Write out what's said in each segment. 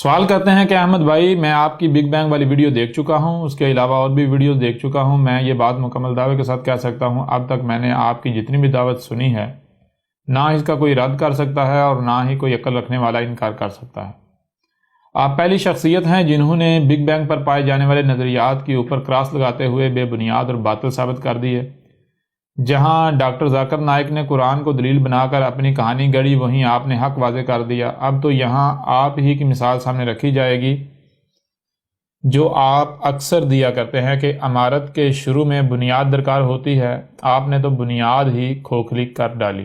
سوال کرتے ہیں کہ احمد بھائی میں آپ کی بگ بینگ والی ویڈیو دیکھ چکا ہوں، اس کے علاوہ اور بھی ویڈیوز دیکھ چکا ہوں، میں یہ بات مکمل دعوے کے ساتھ کہہ سکتا ہوں اب تک میں نے آپ کی جتنی بھی دعوت سنی ہے نہ اس کا کوئی رد کر سکتا ہے اور نہ ہی کوئی عقل رکھنے والا انکار کر سکتا ہے۔ آپ پہلی شخصیت ہیں جنہوں نے بگ بینگ پر پائے جانے والے نظریات کے اوپر کراس لگاتے ہوئے بے بنیاد اور باطل ثابت کر دیے۔ جہاں ڈاکٹر ذاکر نائک نے قرآن کو دلیل بنا کر اپنی کہانی گڑھی، وہیں آپ نے حق واضح کر دیا۔ اب تو یہاں آپ ہی کی مثال سامنے رکھی جائے گی جو آپ اکثر دیا کرتے ہیں کہ عمارت کے شروع میں بنیاد درکار ہوتی ہے، آپ نے تو بنیاد ہی کھوکھلی کر ڈالی۔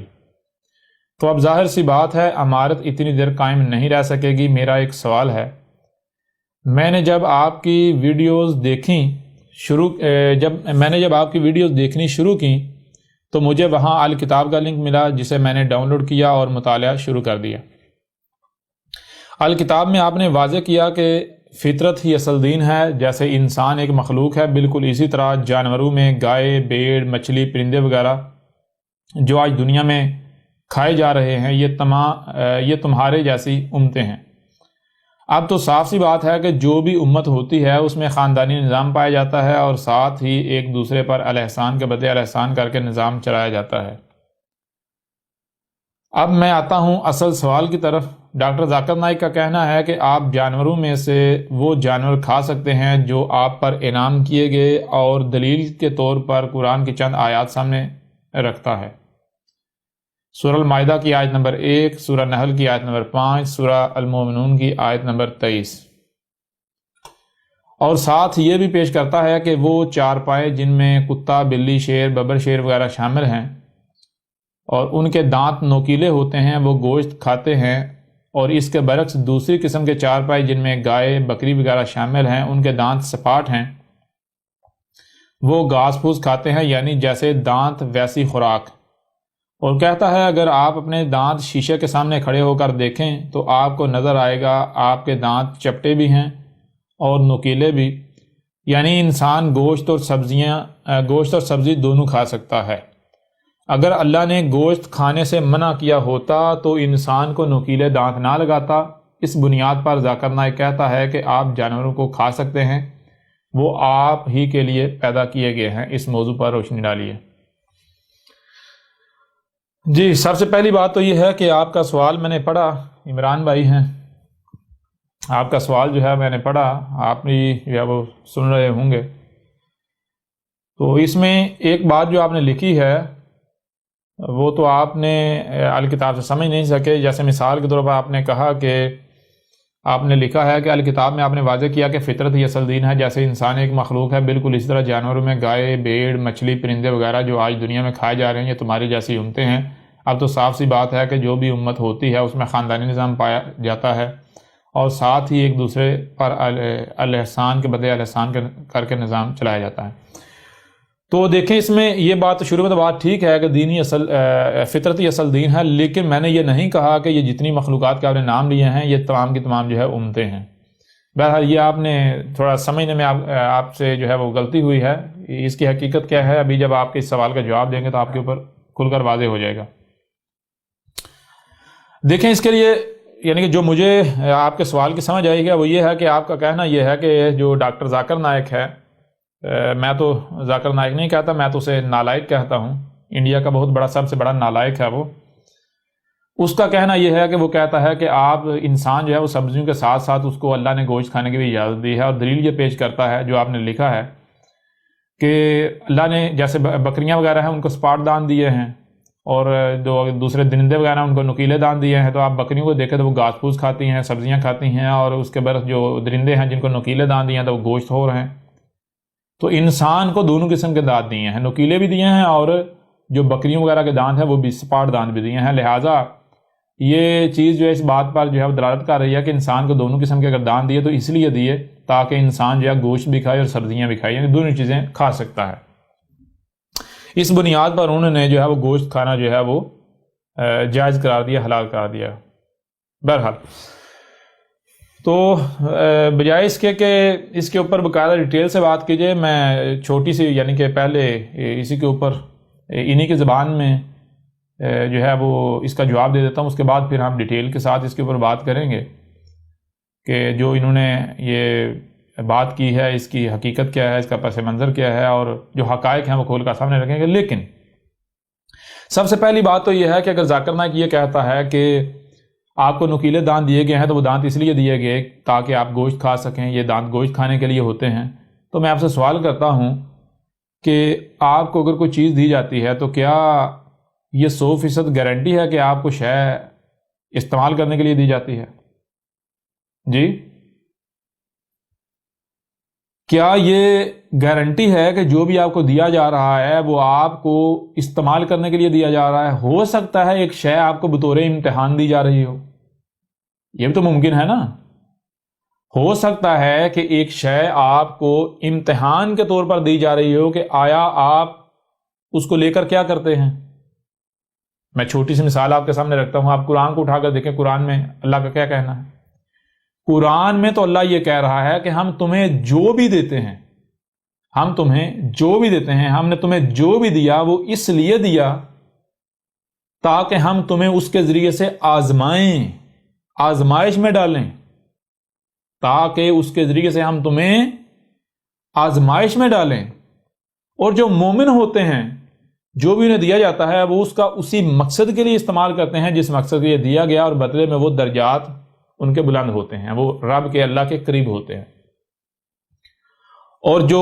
تو اب ظاہر سی بات ہے عمارت اتنی دیر قائم نہیں رہ سکے گی۔ میرا ایک سوال ہے، میں نے جب آپ کی ویڈیوز دیکھنی شروع کی تو مجھے وہاں الکتاب کا لنک ملا جسے میں نے ڈاؤن لوڈ کیا اور مطالعہ شروع کر دیا۔ الکتاب میں آپ نے واضح کیا کہ فطرت ہی اصل دین ہے۔ جیسے انسان ایک مخلوق ہے، بالکل اسی طرح جانوروں میں گائے، بھیڑ، مچھلی، پرندے وغیرہ جو آج دنیا میں کھائے جا رہے ہیں یہ تمہارے جیسی امتیں ہیں۔ اب تو صاف سی بات ہے کہ جو بھی امت ہوتی ہے اس میں خاندانی نظام پایا جاتا ہے اور ساتھ ہی ایک دوسرے پر الاحسان کے بدلے الاحسان کر کے نظام چلایا جاتا ہے۔ اب میں آتا ہوں اصل سوال کی طرف۔ ڈاکٹر ذاکر نائک کا کہنا ہے کہ آپ جانوروں میں سے وہ جانور کھا سکتے ہیں جو آپ پر انعام کیے گئے اور دلیل کے طور پر قرآن کی چند آیات سامنے رکھتا ہے۔ سورہ المائدہ کی آیت نمبر 1، سورہ نحل کی آیت نمبر 5، سورہ المومنون کی آیت نمبر 23، اور ساتھ یہ بھی پیش کرتا ہے کہ وہ چار پائے جن میں کتا، بلی، شیر، ببر شیر وغیرہ شامل ہیں اور ان کے دانت نوکیلے ہوتے ہیں، وہ گوشت کھاتے ہیں، اور اس کے برعکس دوسری قسم کے چار پائے جن میں گائے، بکری وغیرہ شامل ہیں، ان کے دانت سپاٹ ہیں، وہ گھاس پھوس کھاتے ہیں، یعنی جیسے دانت ویسی خوراک۔ اور کہتا ہے اگر آپ اپنے دانت شیشے کے سامنے کھڑے ہو کر دیکھیں تو آپ کو نظر آئے گا آپ کے دانت چپٹے بھی ہیں اور نوکیلے بھی، یعنی انسان گوشت اور سبزی دونوں کھا سکتا ہے۔ اگر اللہ نے گوشت کھانے سے منع کیا ہوتا تو انسان کو نوکیلے دانت نہ لگاتا۔ اس بنیاد پر ذاکر نائک کہتا ہے کہ آپ جانوروں کو کھا سکتے ہیں، وہ آپ ہی کے لیے پیدا کیے گئے ہیں۔ اس موضوع پر روشنی ڈالیے۔ جی، سب سے پہلی بات تو یہ ہے کہ آپ کا سوال میں نے پڑھا، عمران بھائی ہیں، آپ کا سوال جو ہے میں نے پڑھا، آپ بھی جو ہے وہ سن رہے ہوں گے۔ تو اس میں ایک بات جو آپ نے لکھی ہے وہ تو آپ نے الکتاب سے سمجھ نہیں سکے۔ جیسے مثال کے طور پر آپ نے کہا کہ آپ نے لکھا ہے کہ الکتاب میں آپ نے واضح کیا کہ فطرت ہی اصل دین ہے۔ جیسے انسان ایک مخلوق ہے، بالکل اسی طرح جانوروں میں گائے، بھیڑ، مچھلی، پرندے وغیرہ جو آج دنیا میں کھائے جا رہے ہیں یہ تمہاری جیسی امتیں ہیں۔ اب تو صاف سی بات ہے کہ جو بھی امت ہوتی ہے اس میں خاندانی نظام پایا جاتا ہے اور ساتھ ہی ایک دوسرے پر الاحسان کے بدلے الاحسان کر کے نظام چلایا جاتا ہے۔ تو دیکھیں اس میں یہ بات شروع میں تو بات ٹھیک ہے کہ فطرتی اصل دین ہے، لیکن میں نے یہ نہیں کہا کہ یہ جتنی مخلوقات کے آپ نے نام لیے ہیں یہ تمام کی تمام جو ہے امتیں ہیں۔ بہرحال یہ آپ نے تھوڑا سمجھنے میں آپ سے جو ہے وہ غلطی ہوئی ہے۔ اس کی حقیقت کیا ہے ابھی جب آپ کے اس سوال کا جواب دیں گے تو آپ کے اوپر کھل کر واضح ہو جائے گا۔ دیکھیں اس کے لیے یعنی کہ جو مجھے آپ کے سوال کی سمجھ آئے گا وہ یہ ہے کہ آپ کا کہنا یہ ہے کہ جو ڈاکٹر ذاکر نائک ہے، میں تو ذاکر نائک نہیں کہتا، میں تو اسے نالائق کہتا ہوں، انڈیا کا بہت بڑا سب سے بڑا نالائق ہے وہ۔ اس کا کہنا یہ ہے کہ وہ کہتا ہے کہ آپ انسان جو ہے وہ سبزیوں کے ساتھ ساتھ اس کو اللہ نے گوشت کھانے کی بھی اجازت دی ہے، اور دلیل یہ پیش کرتا ہے جو آپ نے لکھا ہے کہ اللہ نے جیسے بکریاں وغیرہ ہیں ان کو سپاٹ دان دیے ہیں اور جو دوسرے درندے وغیرہ ان کو نکیلے دان دیے ہیں۔ تو آپ بکریوں کو دیکھیں تو وہ گھاس پھوس کھاتی ہیں، سبزیاں کھاتی ہیں، اور اس کے برعکس جو درندے ہیں جن کو نکیلے دان دیے ہیں تو وہ گوشت خور ہیں۔ تو انسان کو دونوں قسم کے دانت دیے ہیں، نکیلے بھی دیے ہیں اور جو بکریوں وغیرہ کے دانت ہیں وہ بھی سپاٹ دانت بھی دیے ہیں۔ لہٰذا یہ چیز جو ہے اس بات پر جو ہے وہ دلالت کر رہی ہے کہ انسان کو دونوں قسم کے اگر دانت دیے تو اس لیے دیے تاکہ انسان جو ہے گوشت بھی کھائے اور سبزیاں بھی کھائے، یعنی دونوں چیزیں کھا سکتا ہے۔ اس بنیاد پر انہوں نے جو ہے وہ گوشت کھانا جو ہے وہ جائز قرار دیا، حلال قرار دیا۔ بہرحال تو بجائے اس کے کہ اس کے اوپر باقاعدہ ڈیٹیل سے بات کیجئے، میں چھوٹی سی یعنی کہ پہلے اسی کے اوپر انہی کی زبان میں جو ہے وہ اس کا جواب دے دیتا ہوں، اس کے بعد پھر ہم ڈیٹیل کے ساتھ اس کے اوپر بات کریں گے کہ جو انہوں نے یہ بات کی ہے اس کی حقیقت کیا ہے، اس کا پس منظر کیا ہے، اور جو حقائق ہیں وہ کھول کر سامنے رکھیں گے۔ لیکن سب سے پہلی بات تو یہ ہے کہ اگر ذاکر نائک یہ کہتا ہے کہ آپ کو نکیلے دانت دیے گئے ہیں تو وہ دانت اس لیے دیے گئے تاکہ آپ گوشت کھا سکیں، یہ دانت گوشت کھانے کے لیے ہوتے ہیں، تو میں آپ سے سوال کرتا ہوں کہ آپ کو اگر کوئی چیز دی جاتی ہے تو کیا یہ 100% گارنٹی ہے کہ آپ کو شے استعمال کرنے کے لیے دی جاتی ہے؟ جی، کیا یہ گارنٹی ہے کہ جو بھی آپ کو دیا جا رہا ہے وہ آپ کو استعمال کرنے کے لیے دیا جا رہا ہے؟ ہو سکتا ہے ایک شے آپ کو بطور امتحان دی جا رہی ہو، یہ بھی تو ممکن ہے نا۔ ہو سکتا ہے کہ ایک شے آپ کو امتحان کے طور پر دی جا رہی ہو کہ آیا آپ اس کو لے کر کیا کرتے ہیں۔ میں چھوٹی سی مثال آپ کے سامنے رکھتا ہوں، آپ قرآن کو اٹھا کر دیکھیں، قرآن میں اللہ کا کیا کہنا ہے۔ قرآن میں تو اللہ یہ کہہ رہا ہے کہ ہم تمہیں جو بھی دیتے ہیں، ہم نے تمہیں جو بھی دیا وہ اس لیے دیا تاکہ ہم تمہیں اس کے ذریعے سے آزمائیں، آزمائش میں ڈالیں، تاکہ اس کے ذریعے سے ہم تمہیں آزمائش میں ڈالیں۔ اور جو مومن ہوتے ہیں، جو بھی انہیں دیا جاتا ہے وہ اس کا اسی مقصد کے لیے استعمال کرتے ہیں جس مقصد کے لیے دیا گیا، اور بدلے میں وہ درجات ان کے بلند ہوتے ہیں، وہ رب کے اللہ کے قریب ہوتے ہیں۔ اور جو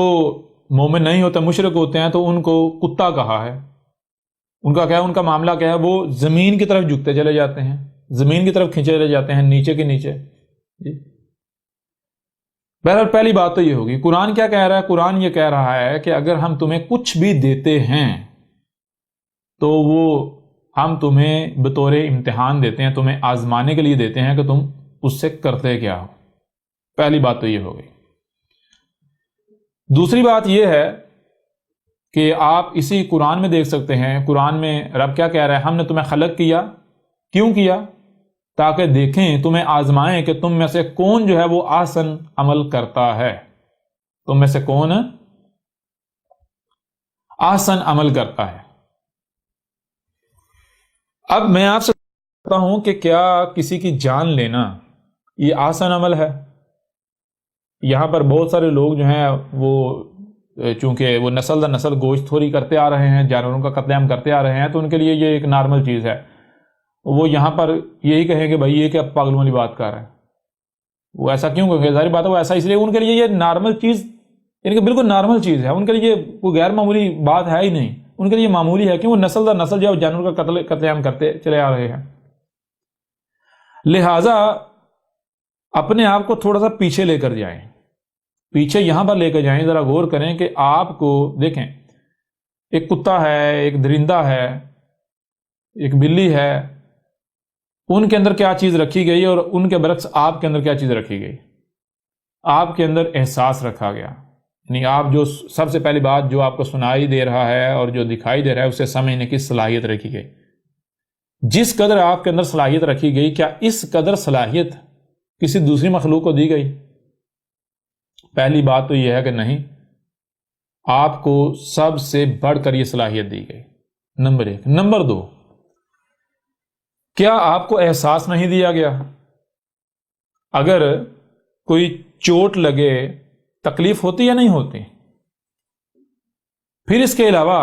مومن نہیں ہوتے، مشرک ہوتے ہیں، تو ان کو کتا کہا ہے۔ ان کا کیا ہے، ان کا معاملہ کیا ہے، وہ زمین کی طرف جھکتے چلے جاتے ہیں، زمین کی طرف کھینچے چلے جاتے ہیں، نیچے کے نیچے۔ جی، بہرحال پہلی بات تو یہ ہوگی، قرآن کیا کہہ رہا ہے؟ قرآن یہ کہہ رہا ہے کہ اگر ہم تمہیں کچھ بھی دیتے ہیں تو وہ ہم تمہیں بطور امتحان دیتے ہیں، تمہیں آزمانے کے لیے دیتے ہیں کہ تم اس سے کرتے کیا ہو۔ پہلی بات تو یہ ہو گئی۔ دوسری بات یہ ہے کہ آپ اسی قرآن میں دیکھ سکتے ہیں، قرآن میں رب کیا کہہ رہا ہے، ہم نے تمہیں خلق کیا، کیوں کیا؟ تاکہ دیکھیں، تمہیں آزمائیں کہ تم میں سے کون جو ہے وہ احسن عمل کرتا ہے، تم میں سے کون احسن عمل کرتا ہے۔ اب میں آپ سے کہتا ہوں کہ کیا کسی کی جان لینا یہ آسان عمل ہے؟ یہاں پر بہت سارے لوگ جو ہیں وہ چونکہ وہ نسل در نسل گوشت خوری کرتے آ رہے ہیں، جانوروں کا قتل عام کرتے آ رہے ہیں، تو ان کے لیے یہ ایک نارمل چیز ہے۔ وہ یہاں پر یہی کہیں کہ بھائی یہ کیا پاگلوں والی بات کر رہا ہے، وہ ایسا کیوں کہیں گے؟ ظاہر بات ہے وہ ایسا اس لیے، ان کے لیے یہ نارمل چیز، یعنی کہ بالکل نارمل چیز ہے، ان کے لیے کوئی غیر معمولی بات ہے ہی نہیں، ان کے لیے معمولی ہے کہ وہ نسل در نسل جو جانوروں کا قتل عام کرتے چلے آ رہے ہیں۔ لہٰذا اپنے آپ کو تھوڑا سا پیچھے لے کر جائیں، پیچھے یہاں پر لے کر جائیں، ذرا غور کریں کہ آپ کو دیکھیں، ایک کتا ہے، ایک درندہ ہے، ایک بلی ہے، ان کے اندر کیا چیز رکھی گئی اور ان کے برعکس آپ کے اندر کیا چیز رکھی گئی؟ آپ کے اندر احساس رکھا گیا، یعنی آپ جو سب سے پہلی بات جو آپ کو سنائی دے رہا ہے اور جو دکھائی دے رہا ہے اسے سمجھنے کی صلاحیت رکھی گئی۔ جس قدر آپ کے اندر صلاحیت رکھی گئی، کیا اس قدر صلاحیت کسی دوسری مخلوق کو دی گئی؟ پہلی بات تو یہ ہے کہ نہیں، آپ کو سب سے بڑھ کر یہ صلاحیت دی گئی، نمبر ایک۔ نمبر دو، کیا آپ کو احساس نہیں دیا گیا؟ اگر کوئی چوٹ لگے تکلیف ہوتی یا نہیں ہوتی؟ پھر اس کے علاوہ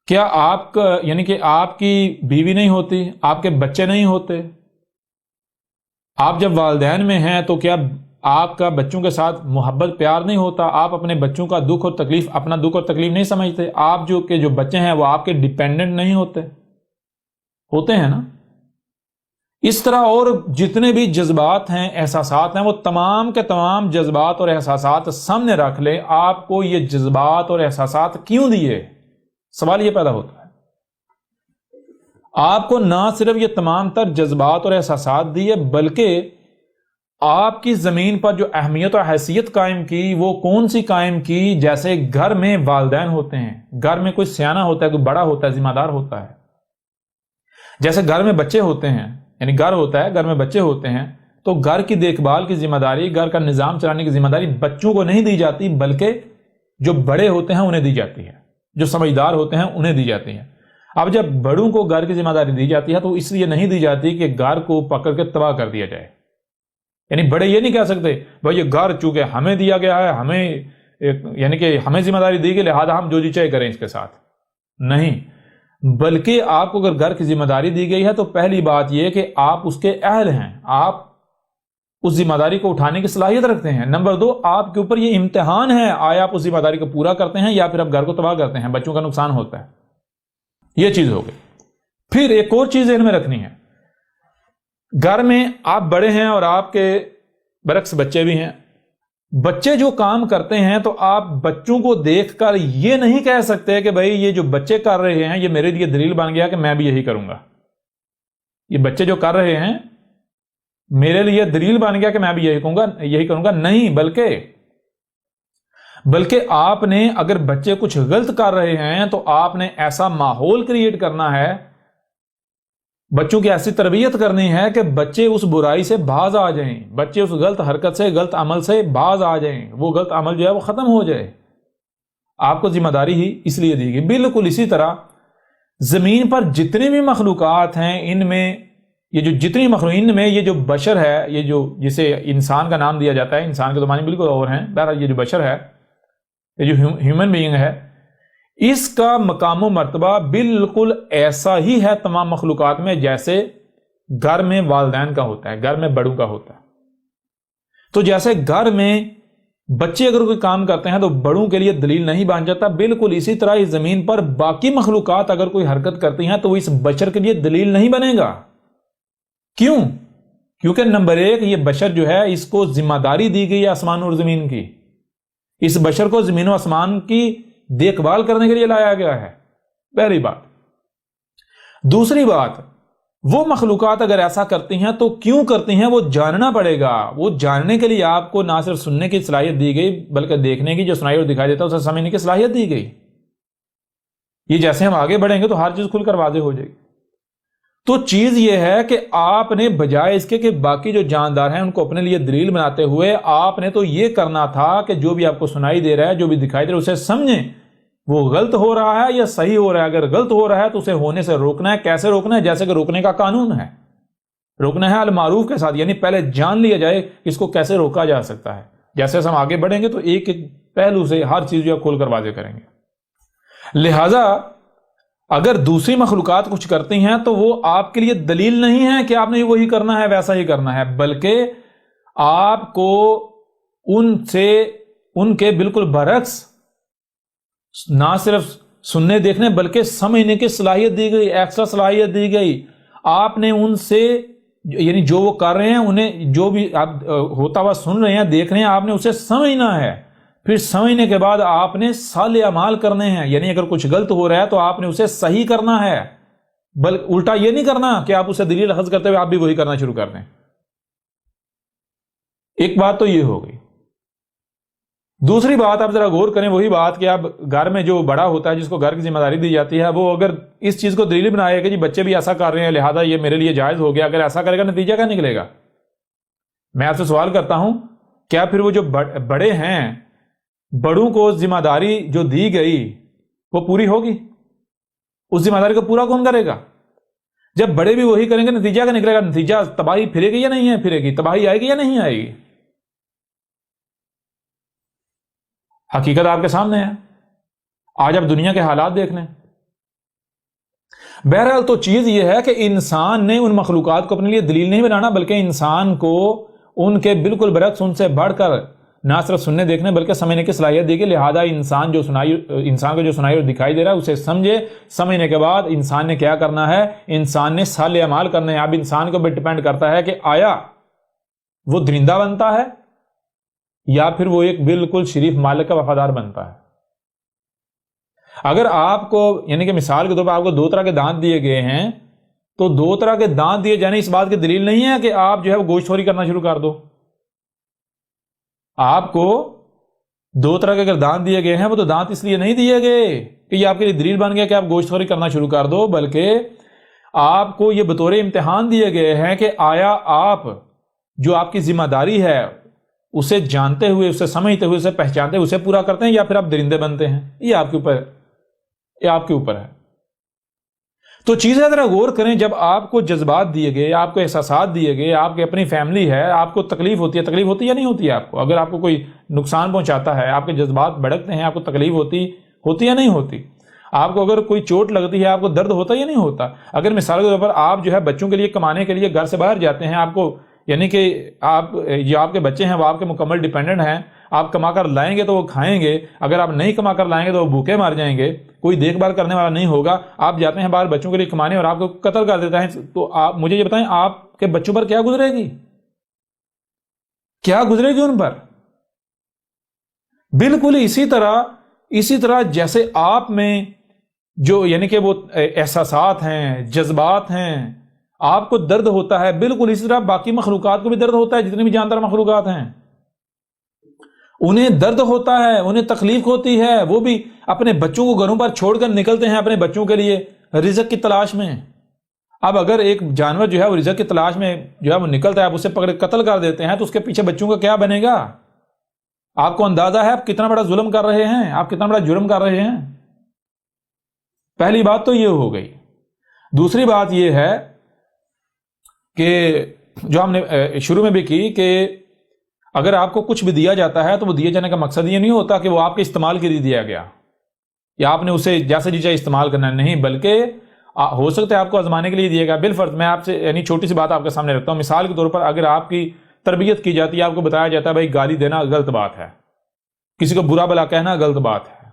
کیا آپ کا، یعنی کہ آپ کی بیوی نہیں ہوتی، آپ کے بچے نہیں ہوتے؟ آپ جب والدین میں ہیں تو کیا آپ کا بچوں کے ساتھ محبت پیار نہیں ہوتا؟ آپ اپنے بچوں کا دکھ اور تکلیف اپنا دکھ اور تکلیف نہیں سمجھتے؟ آپ جو بچے ہیں وہ آپ کے ڈیپینڈنٹ نہیں ہوتے ہیں نا؟ اس طرح اور جتنے بھی جذبات ہیں، احساسات ہیں، وہ تمام کے تمام جذبات اور احساسات سامنے رکھ لیں، آپ کو یہ جذبات اور احساسات کیوں دیے؟ سوال یہ پیدا ہوتا ہے۔ آپ کو نہ صرف یہ تمام تر جذبات اور احساسات دیے، بلکہ آپ کی زمین پر جو اہمیت اور حیثیت قائم کی، وہ کون سی قائم کی؟ جیسے گھر میں والدین ہوتے ہیں، گھر میں کوئی سیانہ ہوتا ہے، کوئی بڑا ہوتا ہے، ذمہ دار ہوتا ہے، جیسے گھر میں بچے ہوتے ہیں، یعنی گھر ہوتا ہے، گھر میں بچے ہوتے ہیں، تو گھر کی دیکھ بھال کی ذمہ داری، گھر کا نظام چلانے کی ذمہ داری بچوں کو نہیں دی جاتی، بلکہ جو بڑے ہوتے ہیں انہیں دی جاتی ہے، جو سمجھدار ہوتے ہیں انہیں دی جاتی ہے۔ اب جب بڑوں کو گھر کی ذمہ داری دی جاتی ہے تو اس لیے نہیں دی جاتی کہ گھر کو پکڑ کے تباہ کر دیا جائے، یعنی بڑے یہ نہیں کہہ سکتے بھائی یہ گھر چونکہ ہمیں دیا گیا ہے، ہمیں یعنی کہ ہمیں ذمہ داری دی گئی لہذا ہم جو جی چاہے کریں اس کے ساتھ، نہیں، بلکہ آپ کو اگر گھر کی ذمہ داری دی گئی ہے تو پہلی بات یہ کہ آپ اس کے اہل ہیں، آپ اس ذمہ داری کو اٹھانے کی صلاحیت رکھتے ہیں۔ نمبر 2، آپ کے اوپر یہ امتحان ہے، آیا آپ اس ذمہ داری کو پورا کرتے ہیں یا پھر آپ گھر کو تباہ کرتے ہیں، بچوں کا نقصان ہوتا ہے۔ یہ چیز ہو گئی۔ پھر ایک اور چیز ذہن میں رکھنی ہے، گھر میں آپ بڑے ہیں اور آپ کے برعکس بچے بھی ہیں، بچے جو کام کرتے ہیں تو آپ بچوں کو دیکھ کر یہ نہیں کہہ سکتے کہ بھائی یہ جو بچے کر رہے ہیں یہ میرے لیے دلیل بن گیا کہ میں بھی یہی کروں گا، یہ بچے جو کر رہے ہیں میرے لیے دلیل بن گیا کہ میں بھی یہی کروں گا، نہیں، بلکہ آپ نے اگر بچے کچھ غلط کر رہے ہیں تو آپ نے ایسا ماحول کریٹ کرنا ہے، بچوں کی ایسی تربیت کرنی ہے کہ بچے اس برائی سے باز آ جائیں، بچے اس غلط حرکت سے، غلط عمل سے باز آ جائیں، وہ غلط عمل جو ہے وہ ختم ہو جائے۔ آپ کو ذمہ داری ہی اس لیے دی گئی۔ بالکل اسی طرح زمین پر جتنے بھی مخلوقات ہیں ان میں ان میں یہ جو بشر ہے، یہ جو جسے انسان کا نام دیا جاتا ہے، انسان کے تو معنی بالکل اور ہیں، بہرحال یہ جو بشر ہے، یہ جو ہیومن بینگ ہے، اس کا مقام و مرتبہ بالکل ایسا ہی ہے تمام مخلوقات میں جیسے گھر میں والدین کا ہوتا ہے، گھر میں بڑوں کا ہوتا ہے۔ تو جیسے گھر میں بچے اگر کوئی کام کرتے ہیں تو بڑوں کے لیے دلیل نہیں بن جاتا، بالکل اسی طرح اس زمین پر باقی مخلوقات اگر کوئی حرکت کرتی ہیں تو وہ اس بشر کے لیے دلیل نہیں بنے گا۔ کیوں؟ کیونکہ نمبر 1، یہ بشر جو ہے اس کو ذمہ داری دی گئی ہے آسمان اور زمین کی، اس بشر کو زمین و آسمان کی دیکھ بھال کرنے کے لیے لایا گیا ہے، پہلی بات۔ دوسری بات، وہ مخلوقات اگر ایسا کرتی ہیں تو کیوں کرتی ہیں وہ جاننا پڑے گا، وہ جاننے کے لیے آپ کو نہ صرف سننے کی صلاحیت دی گئی بلکہ دیکھنے کی، جو سنائی اور دکھائی دیتا ہے اسے سمجھنے کی صلاحیت دی گئی۔ یہ جیسے ہم آگے بڑھیں گے تو ہر چیز کھل کر واضح ہو جائے گی۔ تو چیز یہ ہے کہ آپ نے بجائے اس کے کہ باقی جو جاندار ہیں ان کو اپنے لیے دلیل بناتے ہوئے، آپ نے تو یہ کرنا تھا کہ جو بھی آپ کو سنائی دے رہا ہے، جو بھی دکھائی دے رہا ہے، اسے سمجھیں وہ غلط ہو رہا ہے یا صحیح ہو رہا ہے۔ اگر غلط ہو رہا ہے تو اسے ہونے سے روکنا ہے۔ کیسے روکنا ہے؟ جیسے کہ روکنے کا قانون ہے، روکنا ہے المعروف کے ساتھ، یعنی پہلے جان لیا جائے اس کو کیسے روکا جا سکتا ہے۔ جیسے ہم آگے بڑھیں گے تو ایک ایک پہلو سے ہر چیز جو کھول کر واضح کریں گے۔ لہذا اگر دوسری مخلوقات کچھ کرتی ہیں تو وہ آپ کے لیے دلیل نہیں ہے کہ آپ نے وہی کرنا ہے، ویسا ہی کرنا ہے، بلکہ آپ کو ان کے بالکل برعکس نہ صرف سننے دیکھنے بلکہ سمجھنے کی صلاحیت دی گئی، ایکسٹرا صلاحیت دی گئی۔ آپ نے ان سے یعنی جو وہ کر رہے ہیں انہیں جو بھی آپ ہوتا ہوا سن رہے ہیں، دیکھ رہے ہیں، آپ نے اسے سمجھنا ہے۔ پھر سمجھنے کے بعد آپ نے صالح اعمال کرنے ہیں، یعنی اگر کچھ غلط ہو رہا ہے تو آپ نے اسے صحیح کرنا ہے، بلکہ الٹا یہ نہیں کرنا کہ آپ اسے دلیل اخذ کرتے ہوئے آپ بھی وہی کرنا شروع کر دیں۔ ایک بات تو یہ ہو گئی۔ دوسری بات آپ ذرا غور کریں، وہی بات کہ اب گھر میں جو بڑا ہوتا ہے جس کو گھر کی ذمہ داری دی جاتی ہے، وہ اگر اس چیز کو دلیل بنائے کہ جی بچے بھی ایسا کر رہے ہیں لہذا یہ میرے لیے جائز ہو گیا، اگر ایسا کرے گا نتیجہ کیا نکلے گا؟ میں آپ سے سوال کرتا ہوں، کیا پھر وہ جو بڑے ہیں، بڑوں کو ذمہ داری جو دی گئی وہ پوری ہوگی؟ اس ذمہ داری کو پورا کون کرے گا؟ جب بڑے بھی وہی کریں گے نتیجہ کیا نکلے گا؟ نتیجہ تباہی پھرے گی یا نہیں ہے پھرے گی؟ تباہی آئے گی یا نہیں آئے گی؟ حقیقت آپ کے سامنے ہے، آج آپ دنیا کے حالات دیکھ لیں۔ بہرحال تو چیز یہ ہے کہ انسان نے ان مخلوقات کو اپنے لیے دلیل نہیں بنانا، بلکہ انسان کو ان کے بالکل برعکس، ان سے بڑھ کر نہ صرف سننے دیکھنے بلکہ سمجھنے کی صلاحیت دی گئی۔ لہذا انسان کو جو سنائی اور دکھائی دے رہا ہے اسے سمجھے، سمجھنے کے بعد انسان نے کیا کرنا ہے؟ انسان نے صالح اعمال کرنے ہیں۔ اب انسان کو بھی ڈیپینڈ کرتا ہے کہ آیا وہ درندہ بنتا ہے یا پھر وہ ایک بالکل شریف مالک کا وفادار بنتا ہے۔ اگر آپ کو یعنی کہ مثال کے طور پر آپ کو 2 طرح کے دانت دیے گئے ہیں تو 2 طرح کے دانت دیے جانے اس بات کی دلیل نہیں ہے کہ آپ جو ہے وہ گوشت خوری کرنا شروع کر دو۔ آپ کو 2 طرح کے اگر دانت دیے گئے ہیں وہ تو دانت اس لیے نہیں دیے گئے کہ یہ آپ کے لیے دلیل بن گیا کہ آپ گوشت خوری کرنا شروع کر دو، بلکہ آپ کو یہ بطور امتحان دیے گئے ہیں کہ آیا آپ جو آپ کی ذمہ داری ہے اسے جانتے ہوئے، اسے سمجھتے ہوئے، اسے پہچانتے ہوئے اسے پورا کرتے ہیں یا پھر آپ درندے بنتے ہیں۔ یہ آپ کے اوپر ہے۔ تو چیزیں ذرا غور کریں، جب آپ کو جذبات دیے گئے، آپ کو احساسات دیے گئے، آپ کی اپنی فیملی ہے، آپ کو تکلیف ہوتی ہے یا نہیں ہوتی ہے؟ آپ کو اگر آپ کو کوئی نقصان پہنچاتا ہے، آپ کے جذبات بھڑکتے ہیں، آپ کو تکلیف ہوتی یا نہیں ہوتی؟ آپ کو اگر کوئی چوٹ لگتی ہے، آپ کو درد ہوتا یا نہیں ہوتا؟ اگر مثال کے طور پر آپ جو ہے بچوں کے لیے کمانے کے لیے گھر سے باہر جاتے ہیں، آپ کو یعنی کہ آپ جو آپ کے بچے ہیں وہ آپ کے مکمل ڈیپینڈنٹ ہیں، آپ کما کر لائیں گے تو وہ کھائیں گے، اگر آپ نہیں کما کر لائیں گے تو وہ بھوکے مار جائیں گے، کوئی دیکھ بھال کرنے والا نہیں ہوگا، آپ جاتے ہیں باہر بچوں کے لیے کمانے اور آپ کو قتل کر دیتا ہے، تو آپ مجھے یہ بتائیں آپ کے بچوں پر کیا گزرے گی؟ کیا گزرے گی ان پر؟ بالکل اسی طرح جیسے آپ میں جو یعنی کہ وہ احساسات ہیں، جذبات ہیں، آپ کو درد ہوتا ہے، بالکل اسی طرح باقی مخلوقات کو بھی درد ہوتا ہے، جتنی بھی جاندار مخلوقات ہیں انہیں درد ہوتا ہے، انہیں تکلیف ہوتی ہے، وہ بھی اپنے بچوں کو گھروں پر چھوڑ کر نکلتے ہیں اپنے بچوں کے لیے رزق کی تلاش میں۔ اب اگر ایک جانور جو ہے وہ رزق کی تلاش میں جو ہے وہ نکلتا ہے، آپ اسے پکڑ قتل کر دیتے ہیں، تو اس کے پیچھے بچوں کا کیا بنے گا؟ آپ کو اندازہ ہے آپ کتنا بڑا ظلم کر رہے ہیں، آپ کتنا بڑا جرم کر رہے ہیں؟ پہلی بات تو یہ ہو گئی۔ دوسری بات یہ ہے کہ جو ہم نے شروع میں بھی کی کہ اگر آپ کو کچھ بھی دیا جاتا ہے تو وہ دیے جانے کا مقصد یہ نہیں ہوتا کہ وہ آپ کے استعمال کے لیے دیا گیا یا آپ نے اسے جیسے جی چاہے استعمال کرنا، نہیں، بلکہ ہو سکتا ہے آپ کو آزمانے کے لیے دیا گیا۔ بالفرض میں آپ سے یعنی چھوٹی سی بات آپ کے سامنے رکھتا ہوں، مثال کے طور پر اگر آپ کی تربیت کی جاتی ہے، آپ کو بتایا جاتا ہے بھائی گالی دینا غلط بات ہے، کسی کو برا بھلا کہنا غلط بات ہے،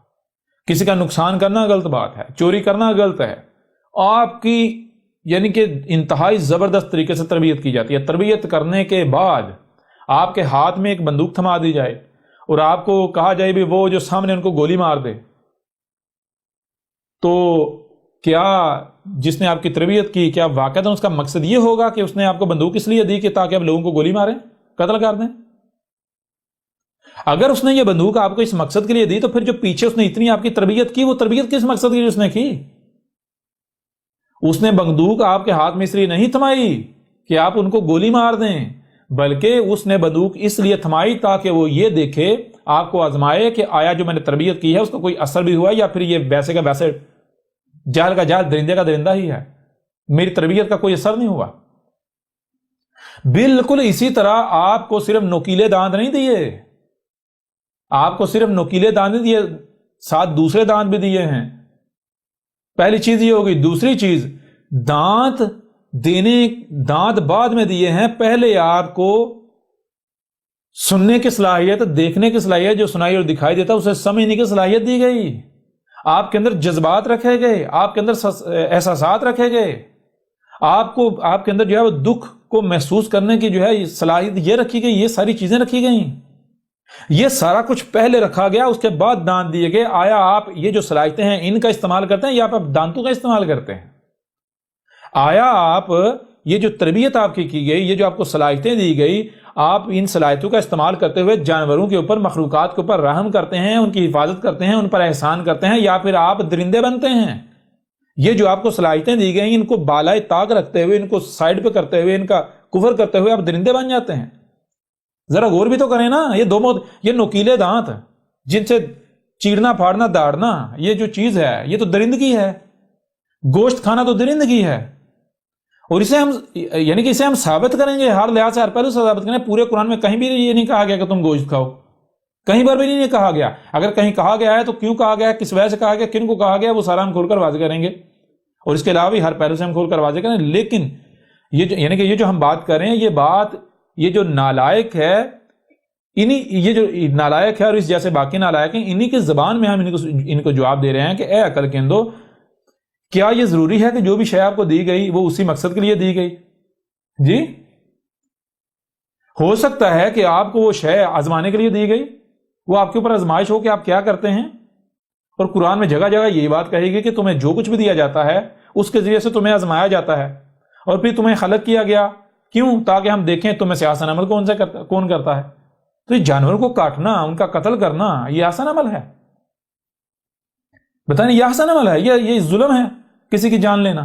کسی کا نقصان کرنا غلط بات ہے، چوری کرنا غلط ہے، آپ کی یعنی کہ انتہائی زبردست طریقے سے تربیت کی جاتی ہے۔ تربیت کرنے کے بعد آپ کے ہاتھ میں ایک بندوق تھما دی جائے اور آپ کو کہا جائے بھی وہ جو سامنے ان کو گولی مار دے، تو کیا جس نے آپ کی تربیت کی، کیا واقعتاً اس کا مقصد یہ ہوگا کہ اس نے آپ کو بندوق اس لیے دی کہ تاکہ آپ لوگوں کو گولی ماریں، قتل کر دیں؟ اگر اس نے یہ بندوق آپ کو اس مقصد کے لیے دی تو پھر جو پیچھے اس نے اتنی آپ کی تربیت کی، وہ تربیت کس مقصد کے لیے اس نے کی؟ اس نے بندوق آپ کے ہاتھ میں اس لیے نہیں تھمائی کہ آپ ان کو گولی مار دیں، بلکہ اس نے بندوق اس لیے تھمائی تاکہ وہ یہ دیکھے، آپ کو آزمائے کہ آیا جو میں نے تربیت کی ہے اس کا کوئی اثر بھی ہوا یا پھر یہ ویسے کا ویسے جال کا جال درندے کا درندہ ہی ہے، میری تربیت کا کوئی اثر نہیں ہوا۔ بالکل اسی طرح آپ کو صرف نوکیلے دانت نہیں دیے، آپ کو صرف نوکیلے دانت نہیں دیے، ساتھ دوسرے دانت بھی دیے ہیں۔ پہلی چیز یہ ہوگی۔ دوسری چیز، دانت بعد میں دیے ہیں، پہلے آپ کو سننے کی صلاحیت، دیکھنے کی صلاحیت، جو سنائی اور دکھائی دیتا اسے سمجھنے کی صلاحیت دی گئی، آپ کے اندر جذبات رکھے گئے، آپ کے اندر احساسات رکھے گئے، آپ کے اندر جو ہے وہ دکھ کو محسوس کرنے کی جو ہے صلاحیت یہ رکھی گئی، یہ ساری چیزیں رکھی گئیں، یہ سارا کچھ پہلے رکھا گیا، اس کے بعد دانت دیے گئے۔ آیا آپ یہ جو صلاحیتیں ہیں ان کا استعمال کرتے ہیں یا آپ دانتوں کا استعمال کرتے ہیں؟ آیا آپ یہ جو تربیت آپ کی گئی، یہ جو آپ کو صلاحیتیں دی گئی، آپ ان صلاحیتوں کا استعمال کرتے ہوئے جانوروں کے اوپر، مخلوقات کے اوپر رحم کرتے ہیں، ان کی حفاظت کرتے ہیں، ان پر احسان کرتے ہیں، یا پھر آپ درندے بنتے ہیں؟ یہ جو آپ کو صلاحیتیں دی گئی ان کو بالائے طاق رکھتے ہوئے، ان کو سائڈ پہ کرتے ہوئے، ان کا کفر کرتے ہوئے آپ درندے بن جاتے ہیں؟ ذرا غور بھی تو کریں نا۔ یہ نوکیلے دانت جن سے چیرنا پھاڑنا داڑنا، یہ جو چیز ہے یہ تو درندگی ہے، گوشت کھانا تو درندگی ہے، اور اسے ہم ثابت کریں گے، ہر لحاظ سے ہر پہلو سے ثابت کریں۔ پورے قرآن میں کہیں بھی یہ نہیں کہا گیا کہ تم گوشت کھاؤ، کہیں پر بھی نہیں کہا گیا۔ اگر کہیں کہا گیا ہے تو کیوں کہا گیا ہے، کس وجہ سے کہا گیا، کن کو کہا گیا، وہ سارا ہم کھول کر واضح کریں گے، اور اس کے علاوہ بھی ہر پہلو سے ہم کھول کر واضح کریں۔ لیکن یہ جو ہم بات کر رہے ہیں، یہ جو نالائق ہے، یہ جو نالائق ہے اور اس جیسے باقی نالائق ہیں، انہی کی زبان میں ہم ان کو جواب دے رہے ہیں کہ اے عقل کے اندھو، کیا یہ ضروری ہے کہ جو بھی شے آپ کو دی گئی وہ اسی مقصد کے لیے دی گئی؟ جی، ہو سکتا ہے کہ آپ کو وہ شے آزمانے کے لیے دی گئی، وہ آپ کے اوپر آزمائش ہو کہ آپ کیا کرتے ہیں، اور قرآن میں جگہ جگہ یہی بات کہی گئی کہ تمہیں جو کچھ بھی دیا جاتا ہے اس کے ذریعے سے تمہیں آزمایا جاتا ہے، اور پھر تمہیں خلق کیا گیا، کیوں؟ تاکہ ہم دیکھیں تمہیں سے آسان عمل کون کرتا ہے۔ تو یہ جانوروں کو کاٹنا، ان کا قتل کرنا، یہ آسان عمل ہے؟ بتائیں، یہ آسان عمل ہے؟ یہ ظلم ہے کسی کی جان لینا؟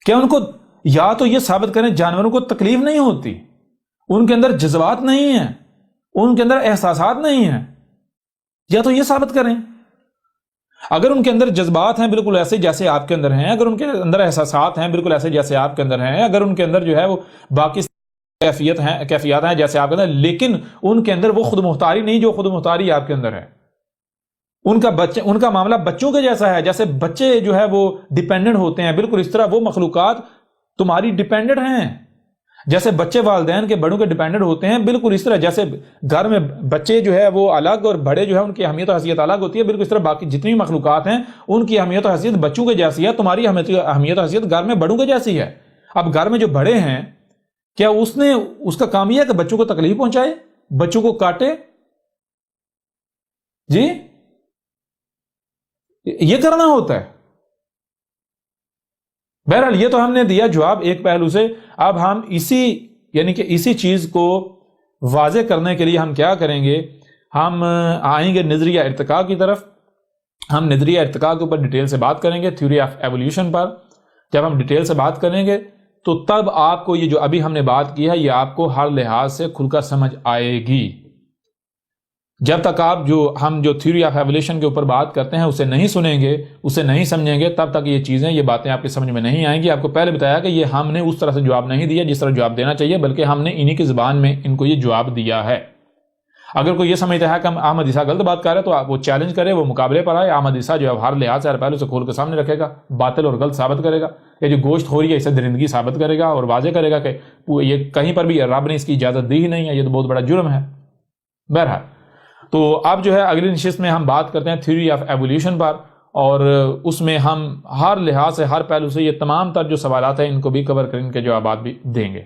کیا ان کو یا تو یہ ثابت کریں جانوروں کو تکلیف نہیں ہوتی، ان کے اندر جذبات نہیں ہیں، ان کے اندر احساسات نہیں ہیں، یا تو یہ ثابت کریں۔ اگر ان کے اندر جذبات ہیں بالکل ایسے جیسے آپ کے اندر ہیں، اگر ان کے اندر احساسات ہیں بالکل ایسے جیسے آپ کے اندر ہیں، اگر ان کے اندر جو ہے وہ باقی کیفیات ہیں جیسے آپ کے اندر، لیکن ان کے اندر وہ خود مختاری نہیں جو خود مختاری آپ کے اندر ہے، ان کا معاملہ بچوں کے جیسا ہے، جیسے بچے جو ہے وہ ڈیپینڈنٹ ہوتے ہیں، بالکل اس طرح وہ مخلوقات تمہاری ڈیپینڈنٹ ہیں، جیسے بچے والدین کے بڑوں کے ڈیپینڈنٹ ہوتے ہیں، بالکل اس طرح جیسے گھر میں بچے جو ہے وہ الگ اور بڑے جو ہے ان کی اہمیت و حیثیت الگ ہوتی ہے، بالکل اس طرح باقی جتنی مخلوقات ہیں ان کی اہمیت و حیثیت بچوں کے جیسی ہے، تمہاری اہمیت و حیثیت گھر میں بڑوں کے جیسی ہے۔ اب گھر میں جو بڑے ہیں، کیا اس کا کام یہ ہے کہ بچوں کو تکلیف پہنچائے، بچوں کو کاٹے؟ جی یہ کرنا ہوتا ہے؟ بہرحال یہ تو ہم نے دیا جواب ایک پہلو سے۔ اب ہم اسی چیز کو واضح کرنے کے لیے ہم کیا کریں گے، ہم آئیں گے نظریہ ارتقاء کی طرف۔ ہم نظریہ ارتقاء کے اوپر ڈیٹیل سے بات کریں گے، تھیوری آف ایولیوشن پر۔ جب ہم ڈیٹیل سے بات کریں گے تو تب آپ کو یہ جو ابھی ہم نے بات کی ہے یہ آپ کو ہر لحاظ سے کھل کر سمجھ آئے گی۔ جب تک ہم جو تھیوری آف ایولیوشن کے اوپر بات کرتے ہیں اسے نہیں سنیں گے، اسے نہیں سمجھیں گے، تب تک یہ باتیں آپ کی سمجھ میں نہیں آئیں گی۔ آپ کو پہلے بتایا کہ یہ ہم نے اس طرح سے جواب نہیں دیا جس طرح جواب دینا چاہیے، بلکہ ہم نے انہی کی زبان میں ان کو یہ جواب دیا ہے۔ اگر کوئی یہ سمجھتا ہے کہ احمد عیسیٰ غلط بات کر رہے تو وہ چیلنج کرے، وہ مقابلے پر آئے۔ احمد عیسیٰ جو ہے ہر لحاظ سے ہر پہلو سے کھول کے سامنے رکھے گا، باطل اور غلط ثابت کرے گا، یہ جو گوشت خوری ہے اسے درندگی ثابت کرے گا اور واضح کرے گا کہ یہ کہیں پر بھی رب نے اس کی اجازت دی ہی نہیں ہے، یہ تو بہت بڑا جرم ہے۔ بہرحال تو اب جو ہے اگلی نشست میں ہم بات کرتے ہیں تھیوری آف ایولیوشن پر، اور اس میں ہم ہر لحاظ سے ہر پہلو سے یہ تمام تر جو سوالات ہیں ان کو بھی کور کریں، ان کے جوابات بھی دیں گے۔